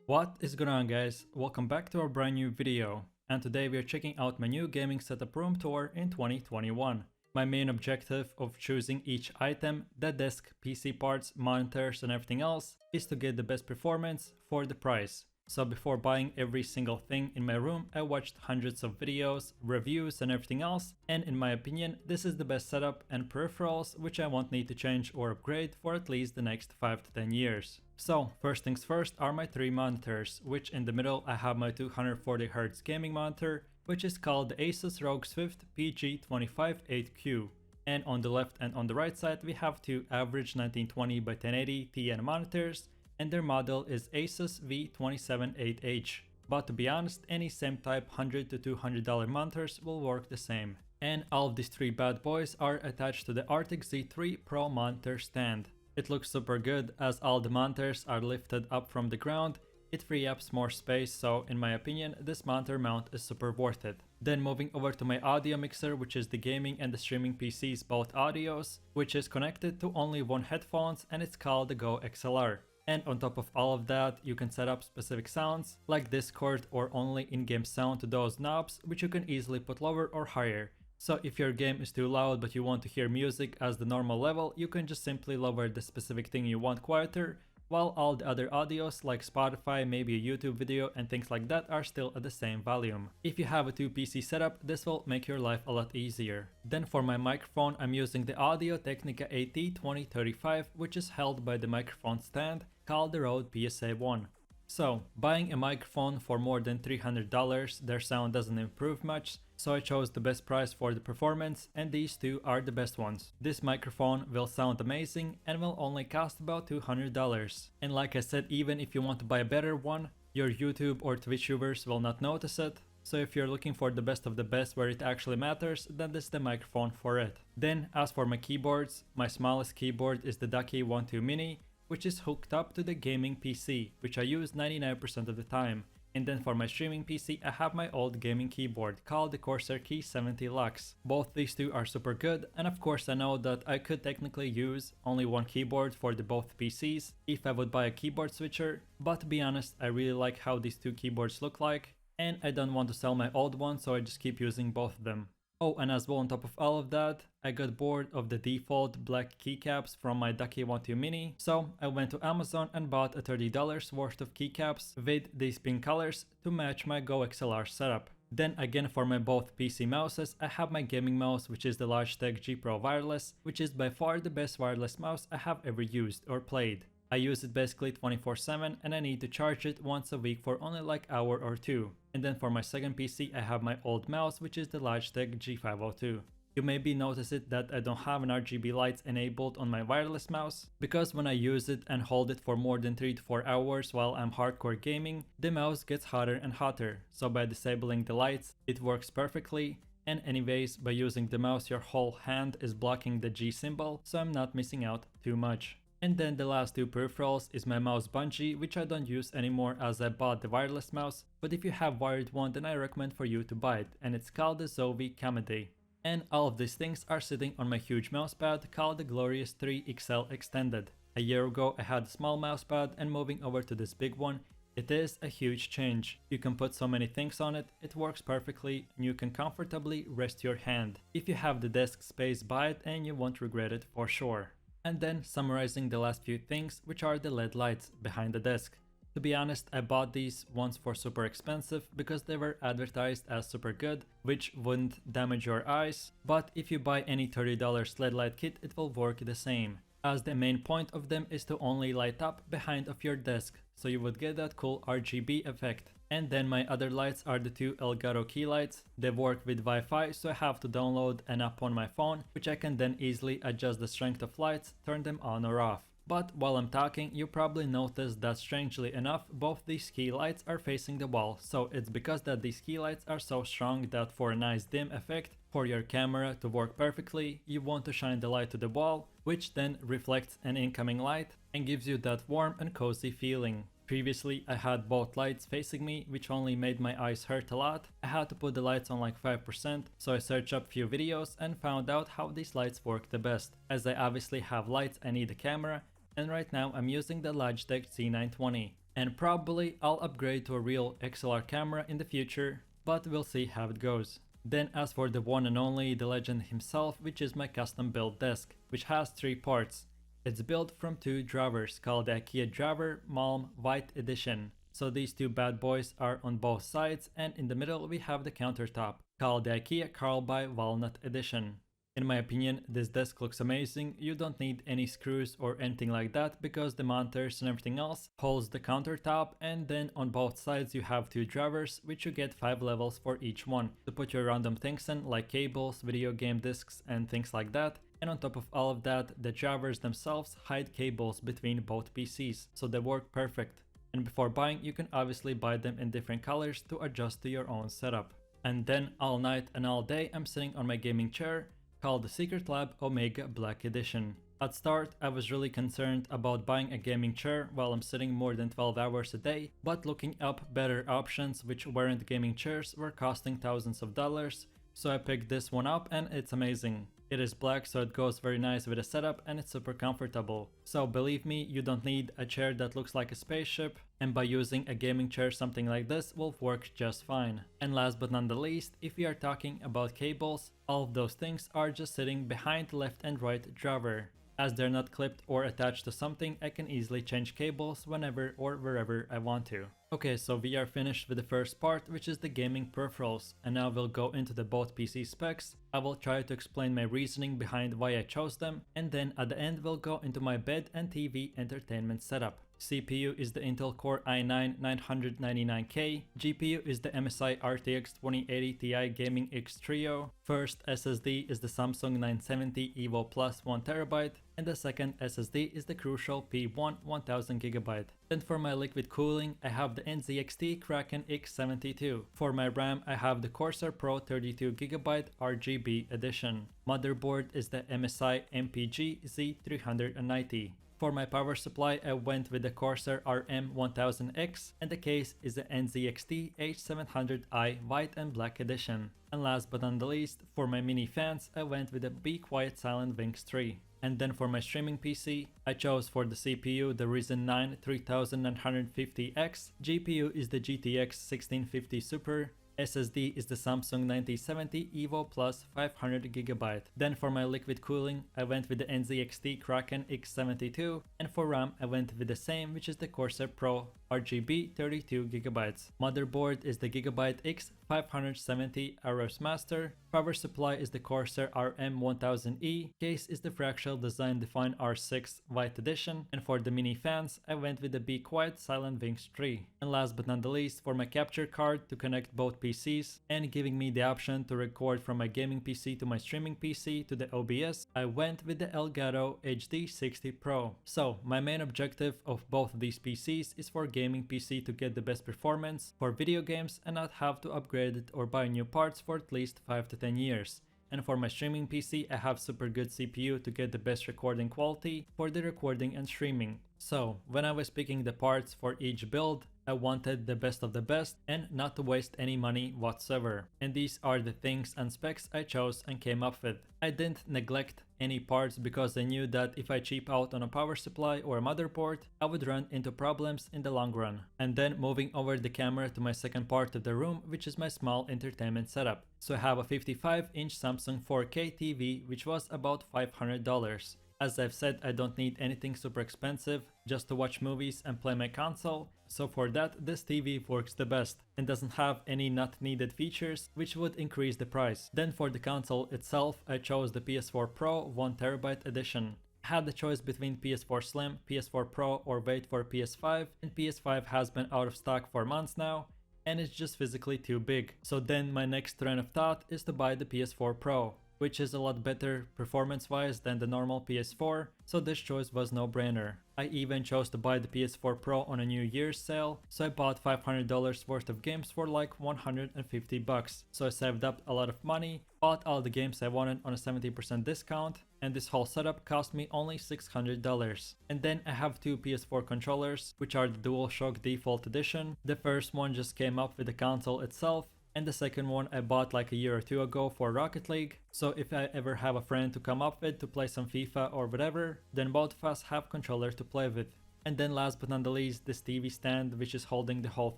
What is going on, guys? Welcome back to our brand new video, and today we are checking out my new gaming setup room tour in 2021. My main objective of choosing each item, the desk, PC parts, monitors and everything else, is to get the best performance for the price. So before buying every single thing in my room, I watched hundreds of videos, reviews and everything else, and in my opinion, this is the best setup and peripherals which I won't need to change or upgrade for at least the next 5 to 10 years. So first things first are my 3 monitors, which in the middle I have my 240Hz gaming monitor, which is called the Asus ROG Swift PG258Q. And on the left and on the right side we have two average 1920 by 1080 TN monitors, and their model is Asus V278H. But to be honest, any same type $100 to $200 monitors will work the same. And all of these 3 bad boys are attached to the Arctic Z3 Pro monitor stand. It looks super good as all the monitors are lifted up from the ground. It frees up more space, so in my opinion this monitor mount is super worth it. Then moving over to my audio mixer, which is the gaming and the streaming PC's both audios, which is connected to only one headphones, and it's called the Go XLR. And on top of all of that, you can set up specific sounds like Discord or only in-game sound to those knobs, which you can easily put lower or higher. So if your game is too loud but you want to hear music as the normal level, you can just simply lower the specific thing you want quieter, while all the other audios like Spotify, maybe a YouTube video and things like that are still at the same volume. If you have a 2 PC setup, this will make your life a lot easier. Then for my microphone, I'm using the Audio Technica AT2035, which is held by the microphone stand called the Rode PSA-1. So, buying a microphone for more than $300, their sound doesn't improve much, so I chose the best price for the performance, and these two are the best ones. This microphone will sound amazing and will only cost about $200. And like I said, even if you want to buy a better one, your YouTube or Twitch viewers will not notice it. So if you're looking for the best of the best where it actually matters, then this is the microphone for it. Then as for my keyboards, my smallest keyboard is the Ducky 12 Mini, which is hooked up to the gaming PC, which I use 99% of the time. And then for my streaming PC, I have my old gaming keyboard called the Corsair Key 70 Lux. Both these two are super good, and of course I know that I could technically use only one keyboard for the both PCs if I would buy a keyboard switcher, but to be honest, I really like how these two keyboards look like, and I don't want to sell my old one, so I just keep using both of them. Oh, and as well on top of all of that, I got bored of the default black keycaps from my Ducky 12 Mini, so I went to Amazon and bought a $30 worth of keycaps with these pink colors to match my Go XLR setup. Then again for my both PC mouses, I have my gaming mouse, which is the Logitech G Pro Wireless, which is by far the best wireless mouse I have ever used or played. I use it basically 24/7 and I need to charge it once a week for only like hour or two. And then for my second PC I have my old mouse, which is the Logitech G502. You maybe notice it that I don't have an RGB lights enabled on my wireless mouse, because when I use it and hold it for more than 3 to 4 hours while I'm hardcore gaming, the mouse gets hotter and hotter. So by disabling the lights, it works perfectly. And anyways, by using the mouse your whole hand is blocking the G symbol, so I'm not missing out too much. And then the last two peripherals is my mouse bungee, which I don't use anymore as I bought the wireless mouse, but if you have wired one then I recommend for you to buy it, and it's called the Zowie Kamade. And all of these things are sitting on my huge mousepad called the Glorious 3 XL Extended. A year ago I had a small mousepad, and moving over to this big one, it is a huge change. You can put so many things on it, it works perfectly, and you can comfortably rest your hand. If you have the desk space, buy it and you won't regret it for sure. And then summarizing the last few things, which are the LED lights behind the desk. To be honest, I bought these once for super expensive because they were advertised as super good, which wouldn't damage your eyes, but if you buy any $30 LED light kit it will work the same, as the main point of them is to only light up behind of your desk, so you would get that cool RGB effect. And then my other lights are the two Elgato Key Lights. They work with Wi-Fi, so I have to download an app on my phone, which I can then easily adjust the strength of lights, turn them on or off. But while I'm talking, you probably noticed that strangely enough, both these key lights are facing the wall, so it's because that these key lights are so strong that for a nice dim effect, for your camera to work perfectly, you want to shine the light to the wall, which then reflects an incoming light and gives you that warm and cozy feeling. Previously I had both lights facing me, which only made my eyes hurt a lot. I had to put the lights on like 5%, so I searched up few videos and found out how these lights work the best. As I obviously have lights, I need a camera, and right now I'm using the Logitech C920. And probably I'll upgrade to a real XLR camera in the future, but we'll see how it goes. Then as for the one and only, the legend himself, which is my custom built desk, which has 3 parts. It's built from 2 drivers called the IKEA Driver Malm White Edition. So these 2 bad boys are on both sides, and in the middle we have the countertop, called the IKEA Carlby Walnut Edition. In my opinion, this desk looks amazing. You don't need any screws or anything like that because the monitors and everything else holds the countertop, and then on both sides you have 2 drivers, which you get 5 levels for each one to put your random things in, like cables, video game discs and things like that. And on top of all of that, the drivers themselves hide cables between both PCs, so they work perfect. And before buying, you can obviously buy them in different colors to adjust to your own setup. And then all night and all day I'm sitting on my gaming chair, called the Secret Lab Omega Black Edition. At start, I was really concerned about buying a gaming chair while I'm sitting more than 12 hours a day, but looking up better options which weren't gaming chairs were costing thousands of dollars, so I picked this one up and it's amazing. It is black, so it goes very nice with the setup and it's super comfortable. So believe me, you don't need a chair that looks like a spaceship, and by using a gaming chair something like this will work just fine. And last but not the least, if we are talking about cables, all of those things are just sitting behind the left and right driver. As they're not clipped or attached to something, I can easily change cables whenever or wherever I want to. Okay, so we are finished with the first part, which is the gaming peripherals, and now we'll go into the both PC specs. I will try to explain my reasoning behind why I chose them, and then at the end we'll go into my bed and TV entertainment setup. CPU is the Intel Core i9-999K, GPU is the MSI RTX 2080 Ti Gaming X Trio, first SSD is the Samsung 970 EVO Plus 1TB, and the second SSD is the Crucial P1 1000GB. Then for my liquid cooling, I have the NZXT Kraken X72. For my RAM, I have the Corsair Pro 32GB RGB edition. Motherboard is the MSI MPG Z390. For my power supply, I went with the Corsair RM1000X, and the case is the NZXT H700i White and Black Edition. And last but not the least, for my mini fans, I went with the Be Quiet Silent Wings 3. And then for my streaming PC, I chose for the CPU the Ryzen 9 3950X, GPU is the GTX 1650 Super, SSD is the Samsung 9070 EVO Plus 500GB. Then for my liquid cooling, I went with the NZXT Kraken X72, and for RAM I went with the same, which is the Corsair Pro RGB 32GB. Motherboard is the Gigabyte X 570 Aros Master, power supply is the Corsair RM1000E, case is the Fractal Design Define R6 White Edition, and for the mini fans I went with the Be Quiet Silent Wings 3. And last but not the least, for my capture card to connect both PCs and giving me the option to record from my gaming PC to my streaming PC to the OBS, I went with the Elgato HD60 Pro. So my main objective of both of these PCs is for gaming PC to get the best performance for video games and not have to upgrade it or buy new parts for at least 5 to 10 years. And for my streaming PC, I have super good CPU to get the best recording quality for the recording and streaming. So when I was picking the parts for each build, I wanted the best of the best and not to waste any money whatsoever. And these are the things and specs I chose and came up with. I didn't neglect any parts because I knew that if I cheap out on a power supply or a motherboard, I would run into problems in the long run. And then moving over the camera to my second part of the room, which is my small entertainment setup. So I have a 55-inch Samsung 4K TV, which was about $500. As I've said, I don't need anything super expensive, just to watch movies and play my console, so for that this TV works the best and doesn't have any not needed features which would increase the price. Then for the console itself, I chose the PS4 Pro 1TB edition. I had the choice between PS4 Slim, PS4 Pro or wait for PS5, and PS5 has been out of stock for months now, and it's just physically too big. So then my next train of thought is to buy the PS4 Pro, which is a lot better performance-wise than the normal PS4, so this choice was no-brainer. I even chose to buy the PS4 Pro on a New Year's sale, so I bought $500 worth of games for like $150. So I saved up a lot of money, bought all the games I wanted on a 70% discount, and this whole setup cost me only $600. And then I have two PS4 controllers, which are the DualShock Default Edition. The first one just came up with the console itself, and the second one I bought like a year or two ago for Rocket League, so if I ever have a friend to come up with to play some FIFA or whatever, then both of us have controllers to play with. And then last but not the least, this TV stand which is holding the whole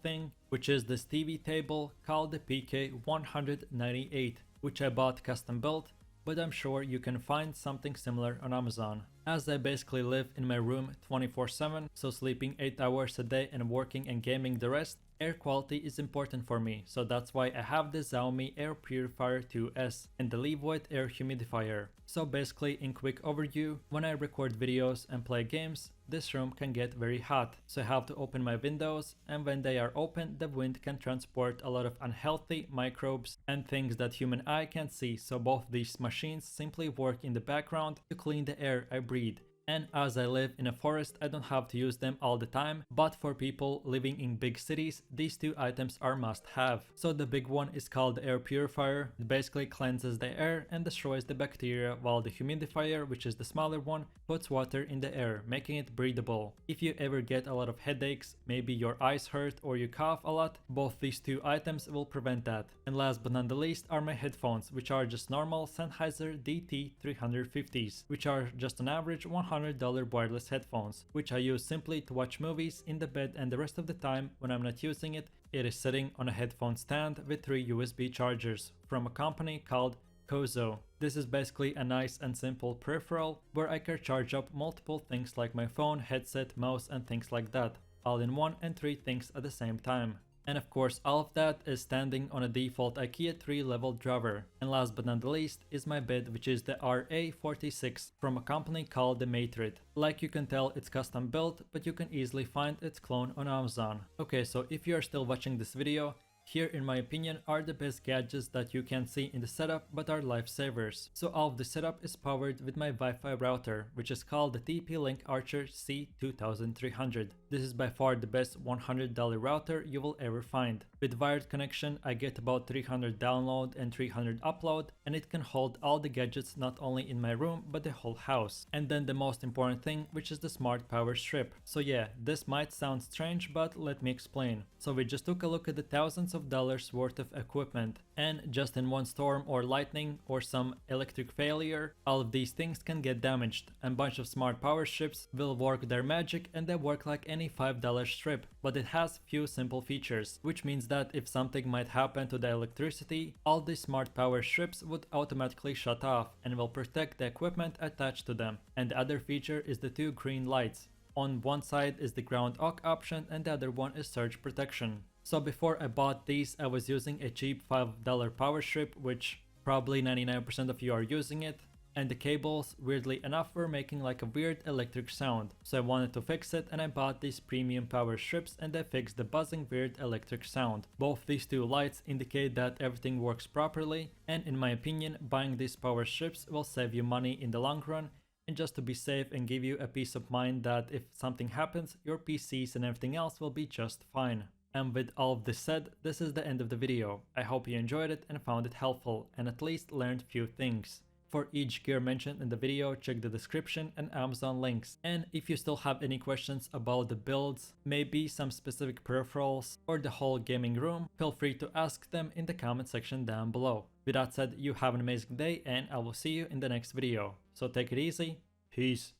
thing, which is this TV table called the PK198, which I bought custom built, but I'm sure you can find something similar on Amazon. As I basically live in my room 24/7, so sleeping 8 hours a day and working and gaming the rest, air quality is important for me, so that's why I have the Xiaomi Air Purifier 2S and the Levoit Air Humidifier. So basically, in quick overview, when I record videos and play games, this room can get very hot, so I have to open my windows, and when they are open, the wind can transport a lot of unhealthy microbes and things that human eye can't see, so both these machines simply work in the background to clean the air I breathe. And as I live in a forest, I don't have to use them all the time, but for people living in big cities, these two items are must have. So the big one is called the air purifier. It basically cleanses the air and destroys the bacteria, while the humidifier, which is the smaller one, puts water in the air, making it breathable. If you ever get a lot of headaches, maybe your eyes hurt or you cough a lot, both these two items will prevent that. And last but not the least are my headphones, which are just normal Sennheiser DT350s, which are just on average $100 wireless headphones, which I use simply to watch movies in the bed, and the rest of the time when I'm not using it, it is sitting on a headphone stand with 3 USB chargers from a company called Kozo. This is basically a nice and simple peripheral where I can charge up multiple things like my phone, headset, mouse and things like that, all in one and 3 things at the same time. And of course all of that is standing on a default IKEA 3-level drawer. And last but not the least is my bed, which is the RA46 from a company called the Matrid. Like you can tell, it's custom built, but you can easily find its clone on Amazon. Okay, so if you are still watching this video, here in my opinion are the best gadgets that you can see in the setup but are lifesavers. So all of the setup is powered with my Wi-Fi router, which is called the TP-Link Archer C2300. This is by far the best $100 router you will ever find. With wired connection I get about 300 download and 300 upload, and it can hold all the gadgets not only in my room but the whole house. And then the most important thing, which is the smart power strip. So yeah, this might sound strange, but let me explain. So we just took a look at the thousands of dollars worth of equipment, and just in one storm or lightning or some electric failure, all of these things can get damaged, and bunch of smart power strips will work their magic, and they work like any $5 strip, but it has few simple features, which means that if something might happen to the electricity, all these smart power strips would automatically shut off and will protect the equipment attached to them. And the other feature is the 2 green lights. On one side is the ground off option and the other one is surge protection. So before I bought these, I was using a cheap $5 power strip, which probably 99% of you are using it, and the cables, weirdly enough, were making like a weird electric sound. So I wanted to fix it, and I bought these premium power strips, and they fixed the buzzing weird electric sound. Both these two lights indicate that everything works properly, and in my opinion, buying these power strips will save you money in the long run, and just to be safe and give you a peace of mind that if something happens, your PCs and everything else will be just fine. And with all of this said, this is the end of the video. I hope you enjoyed it and found it helpful, and at least learned few things. For each gear mentioned in the video, check the description and Amazon links. And if you still have any questions about the builds, maybe some specific peripherals, or the whole gaming room, feel free to ask them in the comment section down below. With that said, you have an amazing day, and I will see you in the next video. So take it easy, peace.